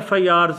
FIRs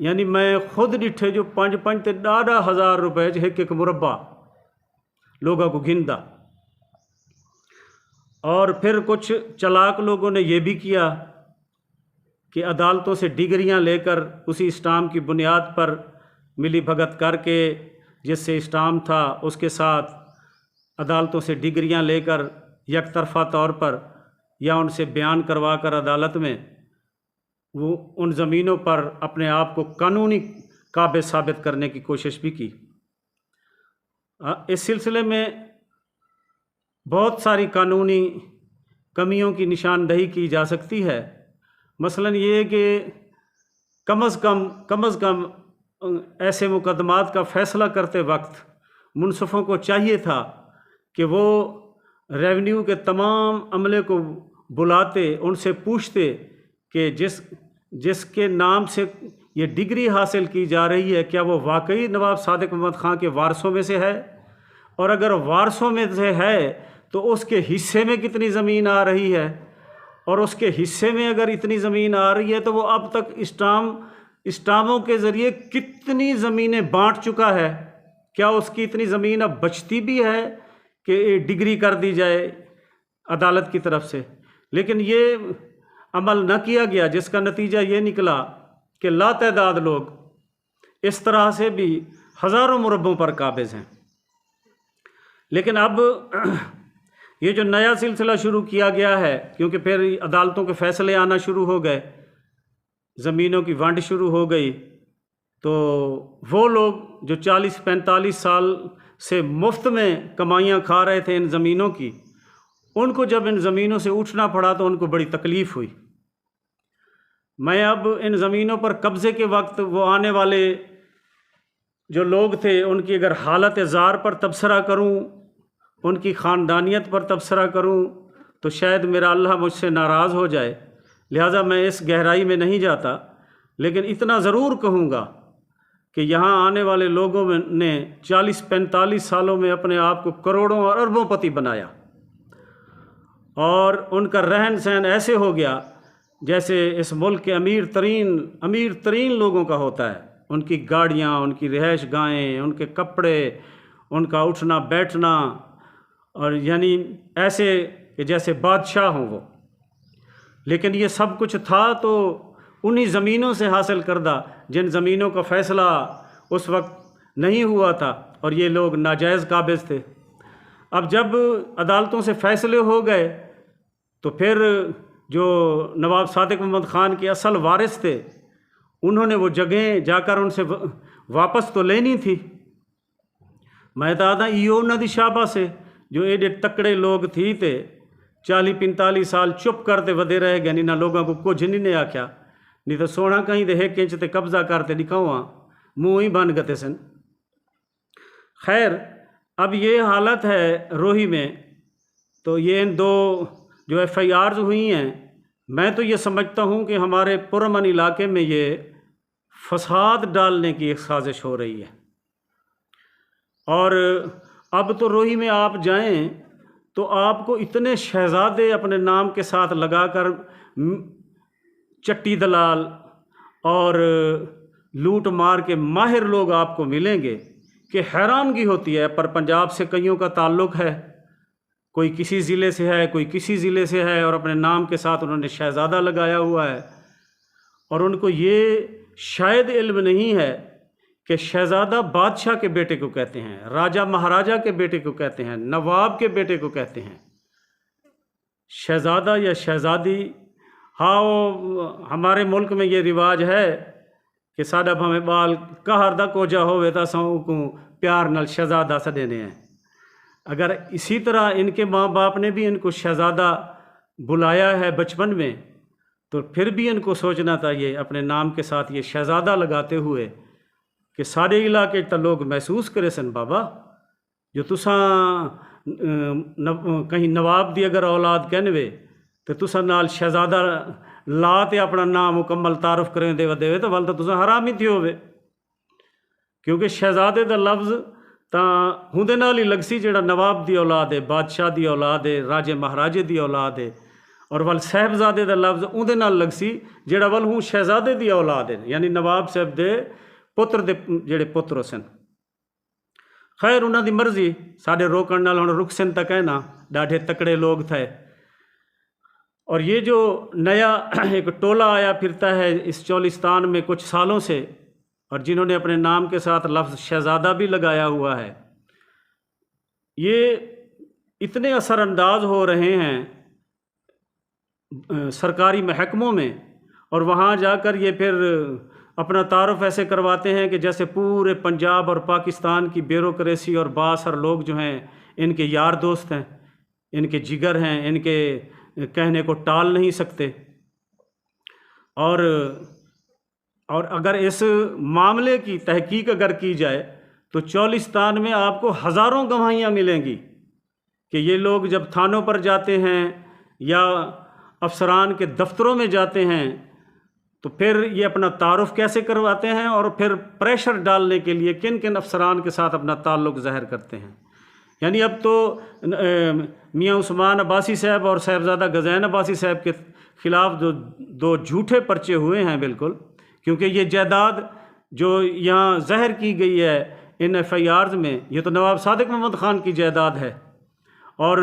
یعنی میں خود ڈٹھے جو 5 تے 10,000 روپے ایک مربع لوگوں کو گندا۔ اور پھر کچھ چلاک لوگوں نے یہ بھی کیا کہ عدالتوں سے ڈگریاں لے کر اسی اسٹامپ کی بنیاد پر ملی بھگت کر کے جس سے اسٹامپ تھا اس کے ساتھ عدالتوں سے ڈگریاں لے کر یک طرفہ طور پر یا ان سے بیان کروا کر عدالت میں وہ ان زمینوں پر اپنے آپ کو قانونی قابل ثابت کرنے کی کوشش بھی کی۔ اس سلسلے میں بہت ساری قانونی کمیوں کی نشاندہی کی جا سکتی ہے۔ مثلاً یہ کہ کم از کم ایسے مقدمات کا فیصلہ کرتے وقت منصفوں کو چاہیے تھا کہ وہ ریونیو کے تمام عملے کو بلاتے، ان سے پوچھتے کہ جس کے نام سے یہ ڈگری حاصل کی جا رہی ہے کیا وہ واقعی نواب صادق محمد خان کے وارثوں میں سے ہے، اور اگر وارثوں میں سے ہے تو اس کے حصے میں کتنی زمین آ رہی ہے، اور اس کے حصے میں اگر اتنی زمین آ رہی ہے تو وہ اب تک اسٹاموں کے ذریعے کتنی زمینیں بانٹ چکا ہے، کیا اس کی اتنی زمین اب بچتی بھی ہے کہ ڈگری کر دی جائے عدالت کی طرف سے۔ لیکن یہ عمل نہ کیا گیا، جس کا نتیجہ یہ نکلا کہ لاتعداد لوگ اس طرح سے بھی ہزاروں مربعوں پر قابض ہیں۔ لیکن اب یہ جو نیا سلسلہ شروع کیا گیا ہے، کیونکہ پھر عدالتوں کے فیصلے آنا شروع ہو گئے، زمینوں کی ونڈ شروع ہو گئی، تو وہ لوگ جو 40-45 سال سے مفت میں کمائیاں کھا رہے تھے ان زمینوں کی، ان کو جب ان زمینوں سے اٹھنا پڑا تو ان کو بڑی تکلیف ہوئی۔ میں اب ان زمینوں پر قبضے کے وقت وہ آنے والے جو لوگ تھے ان کی اگر حالت زار پر تبصرہ کروں، ان کی خاندانیت پر تبصرہ کروں تو شاید میرا اللہ مجھ سے ناراض ہو جائے، لہٰذا میں اس گہرائی میں نہیں جاتا، لیکن اتنا ضرور کہوں گا کہ یہاں آنے والے لوگوں نے 40-45 سالوں میں اپنے آپ کو کروڑوں اور اربوں پتی بنایا، اور ان کا رہن سہن ایسے ہو گیا جیسے اس ملک کے امیر ترین لوگوں کا ہوتا ہے۔ ان کی گاڑیاں، ان کی رہائش گاہیں، ان کے کپڑے، ان کا اٹھنا بیٹھنا، اور یعنی ایسے کہ جیسے بادشاہ ہوں وہ۔ لیکن یہ سب کچھ تھا تو انہی زمینوں سے حاصل کردہ جن زمینوں کا فیصلہ اس وقت نہیں ہوا تھا، اور یہ لوگ ناجائز قابض تھے۔ اب جب عدالتوں سے فیصلے ہو گئے تو پھر جو نواب صادق محمد خان کے اصل وارث تھے انہوں نے وہ جگہیں جا کر ان سے واپس تو لینی تھی۔ میں دادا انہوں دی شابہ سے جو ایڈے تکڑے لوگ تھی تے 40-45 سال چپ کرتے ودے رہ گئے، نہیں نہ لوگوں کو کچھ نہیں آکھیا، نہیں تو سونا کہیں دے ایک انچ تے قبضہ کرتے دکھاؤں منہ ہی بن گتے سن۔ خیر، اب یہ حالت ہے روہی میں، تو یہ ان دو جو FIRs ہوئی ہیں، میں تو یہ سمجھتا ہوں کہ ہمارے پرامن علاقے میں یہ فساد ڈالنے کی ایک سازش ہو رہی ہے۔ اور اب تو روہی میں آپ جائیں تو آپ کو اتنے شہزادے اپنے نام کے ساتھ لگا کر چٹی دلال اور لوٹ مار کے ماہر لوگ آپ کو ملیں گے کہ حیرانگی ہوتی ہے۔ پر پنجاب سے کئیوں کا تعلق ہے، کوئی کسی ضلع سے ہے، کوئی کسی ضلع سے ہے، اور اپنے نام کے ساتھ انہوں نے شہزادہ لگایا ہوا ہے، اور ان کو یہ شاید علم نہیں ہے کہ شہزادہ بادشاہ کے بیٹے کو کہتے ہیں، راجہ مہاراجہ کے بیٹے کو کہتے ہیں، نواب کے بیٹے کو کہتے ہیں۔ شہزادہ یا شہزادی، ہاں ہمارے ملک میں یہ رواج ہے کہ ساڈا بھویں بال کہر دا کوجا ہوئے تا سوں کو پیار نال شہزادہ سدینے ہیں۔ اگر اسی طرح ان کے ماں باپ نے بھی ان کو شہزادہ بلایا ہے بچپن میں، تو پھر بھی ان کو سوچنا چاہیے اپنے نام کے ساتھ یہ شہزادہ لگاتے ہوئے کہ سارے علاقے تا لوگ محسوس کرے سن بابا جو تساں کہیں نواب دی اگر اولاد کہنوے تو تساں نال شہزادہ لا تے اپنا نام مکمل تعارف کریں دے ودے تو ول تو تساں حرامی تھی ہوئے، کیونکہ شہزادے دا لفظ ਤਾਂ ਹੁੰਦੇ ਨਾਲ ਹੀ ਲੱਗ ਸੀ ਜਿਹੜਾ ਨਵਾਬ ਦੀ ਔਲਾਦ ਹੈ, ਬਾਦਸ਼ਾਹ ਦੀ ਔਲਾਦ ਹੈ, ਰਾਜੇ ਮਹਾਰਾਜੇ ਦੀ ਔਲਾਦ ਹੈ। اور ول صاحبزادے دا لفظ اندے نال لگ سی جڑا ول ہوں شہزادے دی اولاد ہے، یعنی نواب صاحب دے پتر دے جڑے پتر سن۔ خیر انہاں دی مرضی، ساڈے روکن نال ہن رک سن تک ہے نا، ڈاڈھے تکڑے لوگ تھے۔ اور یہ جو نیا ایک ٹولہ آیا پھرتا ہے اس چولستان میں کچھ سالوں سے، اور جنہوں نے اپنے نام کے ساتھ لفظ شہزادہ بھی لگایا ہوا ہے، یہ اتنے اثر انداز ہو رہے ہیں سرکاری محکموں میں، اور وہاں جا کر یہ پھر اپنا تعارف ایسے کرواتے ہیں کہ جیسے پورے پنجاب اور پاکستان کی بیوروکریسی اور بااثر لوگ جو ہیں ان کے یار دوست ہیں، ان کے جگر ہیں، ان کے کہنے کو ٹال نہیں سکتے۔ اور اگر اس معاملے کی تحقیق اگر کی جائے تو چولستان میں آپ کو ہزاروں گواہیاں ملیں گی کہ یہ لوگ جب تھانوں پر جاتے ہیں یا افسران کے دفتروں میں جاتے ہیں تو پھر یہ اپنا تعارف کیسے کرواتے ہیں، اور پھر پریشر ڈالنے کے لیے کن کن افسران کے ساتھ اپنا تعلق ظاہر کرتے ہیں۔ یعنی اب تو میاں عثمان عباسی صاحب اور صاحبزادہ غزین عباسی صاحب کے خلاف جو دو جھوٹے پرچے ہوئے ہیں، بالکل، کیونکہ یہ جائیداد جو یہاں ظاہر کی گئی ہے ان ایف آئی آرز میں، یہ تو نواب صادق محمد خان کی جائیداد ہے، اور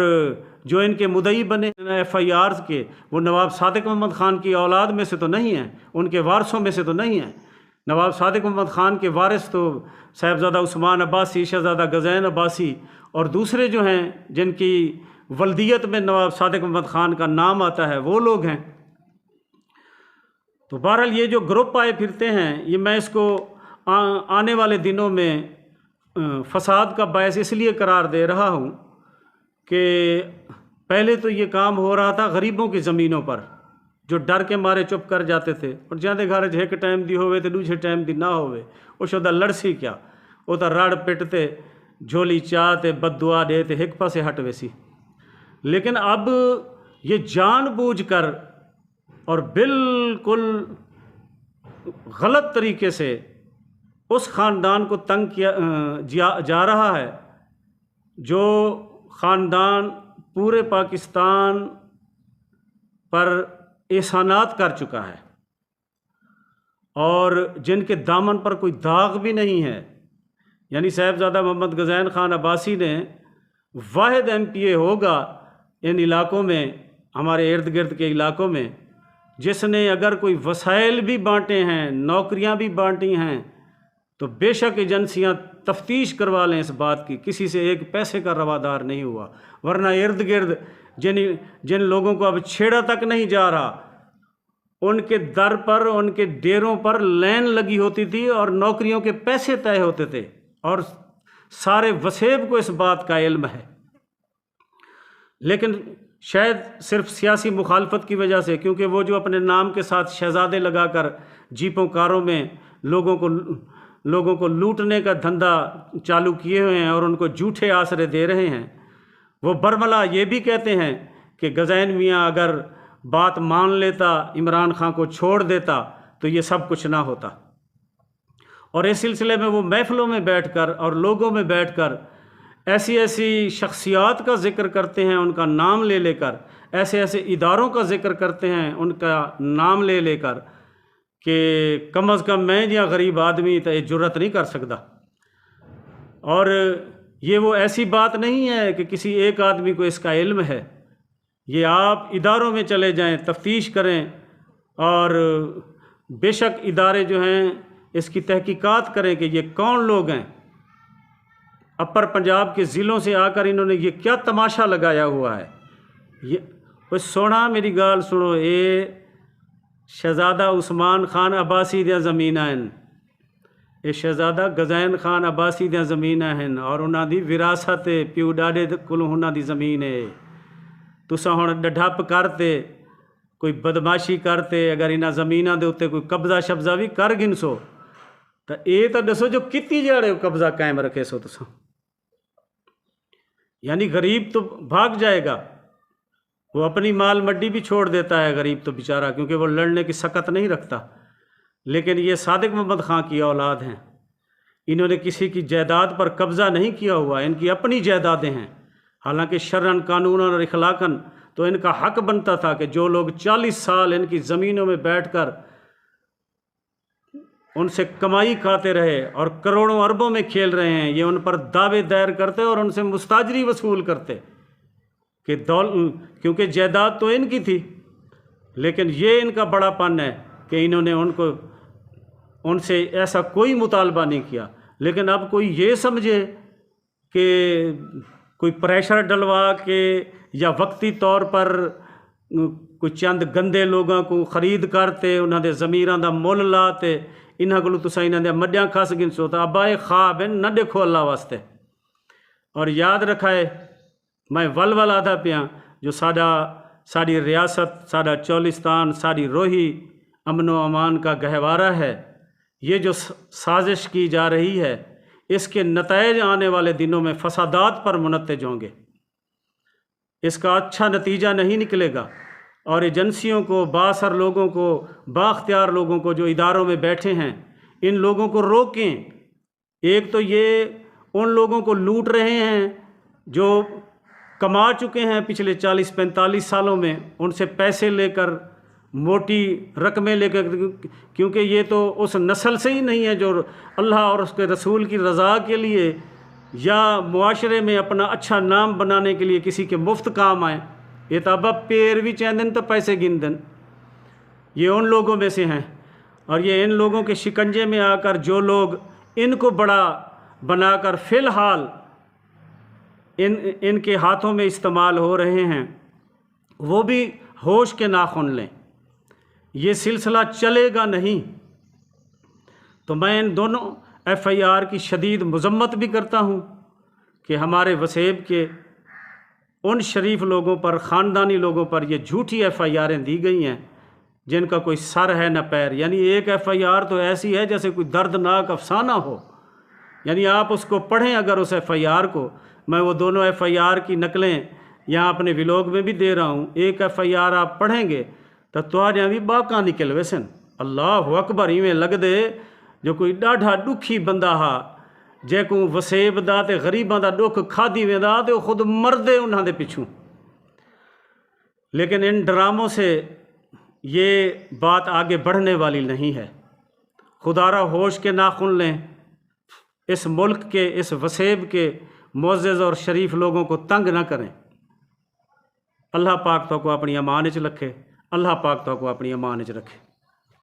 جو ان کے مدعی بنے ایف آئی آرز کے وہ نواب صادق محمد خان کی اولاد میں سے تو نہیں ہیں، ان کے وارثوں میں سے تو نہیں ہیں۔ نواب صادق محمد خان کے وارث تو صاحبزادہ عثمان عباسی، شہزادہ غزین عباسی اور دوسرے جو ہیں جن کی ولدیت میں نواب صادق محمد خان کا نام آتا ہے وہ لوگ ہیں۔ تو بہرحال یہ جو گروپ آئے پھرتے ہیں، یہ میں اس کو آنے والے دنوں میں فساد کا باعث اس لیے قرار دے رہا ہوں کہ پہلے تو یہ کام ہو رہا تھا غریبوں کی زمینوں پر، جو ڈر کے مارے چپ کر جاتے تھے، اور جاندے گھر ایک ٹائم دی ہوئے تو دوسرے ٹائم دی نہ ہوئے، وہ شدہ لڑسی کیا، وہ تو رڑ پٹتے جھولی چاہتے بد دعا دیتے ایک پاسے ہٹ ویسی۔ لیکن اب یہ جان بوجھ کر اور بالکل غلط طریقے سے اس خاندان کو تنگ کیا جا رہا ہے جو خاندان پورے پاکستان پر احسانات کر چکا ہے، اور جن کے دامن پر کوئی داغ بھی نہیں ہے۔ یعنی صاحبزادہ محمد غزین خان عباسی نے واحد ایم پی اے ہوگا ان علاقوں میں، ہمارے ارد گرد کے علاقوں میں، جس نے اگر کوئی وسائل بھی بانٹے ہیں، نوکریاں بھی بانٹی ہیں، تو بے شک ایجنسیاں تفتیش کروا لیں اس بات کی، کسی سے ایک پیسے کا روادار نہیں ہوا، ورنہ ارد گرد جن لوگوں کو اب چھیڑا تک نہیں جا رہا، ان کے در پر، ان کے ڈیروں پر لین لگی ہوتی تھی اور نوکریوں کے پیسے طے ہوتے تھے، اور سارے وسیب کو اس بات کا علم ہے۔ لیکن شاید صرف سیاسی مخالفت کی وجہ سے، کیونکہ وہ جو اپنے نام کے ساتھ شہزادے لگا کر جیپوں کاروں میں لوگوں کو لوٹنے کا دھندا چالو کیے ہوئے ہیں اور ان کو جھوٹے آسرے دے رہے ہیں، وہ برملا یہ بھی کہتے ہیں کہ غزین میاں اگر بات مان لیتا، عمران خان کو چھوڑ دیتا تو یہ سب کچھ نہ ہوتا۔ اور اس سلسلے میں وہ محفلوں میں بیٹھ کر اور لوگوں میں بیٹھ کر ایسی ایسی شخصیات کا ذکر کرتے ہیں، ان کا نام لے لے کر، ایسے ایسے اداروں کا ذکر کرتے ہیں ان کا نام لے لے کر، کہ کم از کم میں یا غریب آدمی تو یہ جرت نہیں کر سکتا۔ اور یہ وہ ایسی بات نہیں ہے کہ کسی ایک آدمی کو اس کا علم ہے، یہ آپ اداروں میں چلے جائیں، تفتیش کریں، اور بے شک ادارے جو ہیں اس کی تحقیقات کریں کہ یہ کون لوگ ہیں۔ اپر پنجاب کے ضلعوں سے آ کر انہوں نے یہ کیا تماشا لگایا ہوا ہے۔ یہ سونا میری گال سنو، اے شہزادہ عثمان خان عباسی دیاں زمیناں ہیں، اے شہزادہ غزین خان عباسی دیاں زمیناں ہیں، اور انہاں دی وراثت ہے، پیو ڈاڈے کولوں انہاں دی زمین ہے۔ تساں ہن ڈھپ کرتے، کوئی بدماشی کرتے، اگر انہاں زمیناں دے اوتے کوئی قبضہ شبضہ بھی کر گنسو تو اے تو دسو جو کتی جاڑے قبضہ قائم رکھے سو تساں۔ یعنی غریب تو بھاگ جائے گا، وہ اپنی مال مڈی بھی چھوڑ دیتا ہے غریب تو بیچارہ، کیونکہ وہ لڑنے کی سکت نہیں رکھتا۔ لیکن یہ صادق محمد خان کی اولاد ہیں، انہوں نے کسی کی جائیداد پر قبضہ نہیں کیا ہوا، ان کی اپنی جائیدادیں ہیں، حالانکہ شرعاً قانوناً اور اخلاقاً تو ان کا حق بنتا تھا کہ جو لوگ 40 سال ان کی زمینوں میں بیٹھ کر ان سے کمائی کھاتے رہے اور کروڑوں اربوں میں کھیل رہے ہیں، یہ ان پر دعوے دائر کرتے اور ان سے مستاجری وصول کرتے کہ کیونکہ جائیداد تو ان کی تھی، لیکن یہ ان کا بڑا پن ہے کہ انہوں نے ان سے ایسا کوئی مطالبہ نہیں کیا۔ لیکن اب کوئی یہ سمجھے کہ کوئی پریشر ڈلوا کے یا وقتی طور پر کوئی چند گندے لوگوں کو خرید کرتے انہوں نے زمیراں دا مول لاتے انہاں کو تساں انہاں دے مڈیاں کھس گنسو تو ابائے خواب نہ دیکھو اللہ واسطے۔ اور یاد رکھائے میں ول آدھا پیا جو ساری ریاست، ساڈا چولستان، ساری روحی امن و امان کا گہوارہ ہے، یہ جو سازش کی جا رہی ہے اس کے نتائج آنے والے دنوں میں فسادات پر منتج ہوں گے، اس کا اچھا نتیجہ نہیں نکلے گا۔ اور ایجنسیوں کو، بااثر لوگوں کو، بااختیار لوگوں کو جو اداروں میں بیٹھے ہیں، ان لوگوں کو روکیں۔ ایک تو یہ ان لوگوں کو لوٹ رہے ہیں جو کما چکے ہیں پچھلے 40-45 سالوں میں، ان سے پیسے لے کر، موٹی رقمیں لے کر، کیونکہ یہ تو اس نسل سے ہی نہیں ہے جو اللہ اور اس کے رسول کی رضا کے لیے یا معاشرے میں اپنا اچھا نام بنانے کے لیے کسی کے مفت کام آئے۔ یہ تو اب پیر بھی چیندن تو پیسے گن دن، یہ ان لوگوں میں سے ہیں۔ اور یہ ان لوگوں کے شکنجے میں آ کر جو لوگ ان کو بڑا بنا کر فی الحال ان کے ہاتھوں میں استعمال ہو رہے ہیں، وہ بھی ہوش کے ناخن لیں، یہ سلسلہ چلے گا نہیں۔ تو میں ان دونوں ایف آئی آر کی شدید مذمت بھی کرتا ہوں کہ ہمارے وسیب کے ان شریف لوگوں پر، خاندانی لوگوں پر یہ جھوٹی ایف آئی آریں دی گئی ہیں جن کا کوئی سر ہے نہ پیر۔ یعنی ایک ایف آئی آر تو ایسی ہے جیسے کوئی دردناک افسانہ ہو، یعنی آپ اس کو پڑھیں اگر اس ایف آئی آر کو، میں وہ دونوں ایف آئی آر کی نقلیں یہاں اپنے ولاگ میں بھی دے رہا ہوں، ایک ایف آئی آر آپ پڑھیں گے تو تہاڈیاں بھی باکاں نکل ویسن۔ اللہ اکبر، ایویں لگ دے جو کوئی ڈاڈھا دکھی بندہ ہا جے کو وسیب دا تے غریباں دا دکھ کھادی ویندا تے وہ خود مردے انہاں دے پچھوں۔ لیکن ان ڈراموں سے یہ بات آگے بڑھنے والی نہیں ہے۔ خدا را ہوش کے ناخن لیں، اس ملک کے، اس وسیب کے معزز اور شریف لوگوں کو تنگ نہ کریں۔ اللہ پاک تو کو اپنی امان وچ رکھے، اللہ پاک تو کو اپنی امان وچ رکھے۔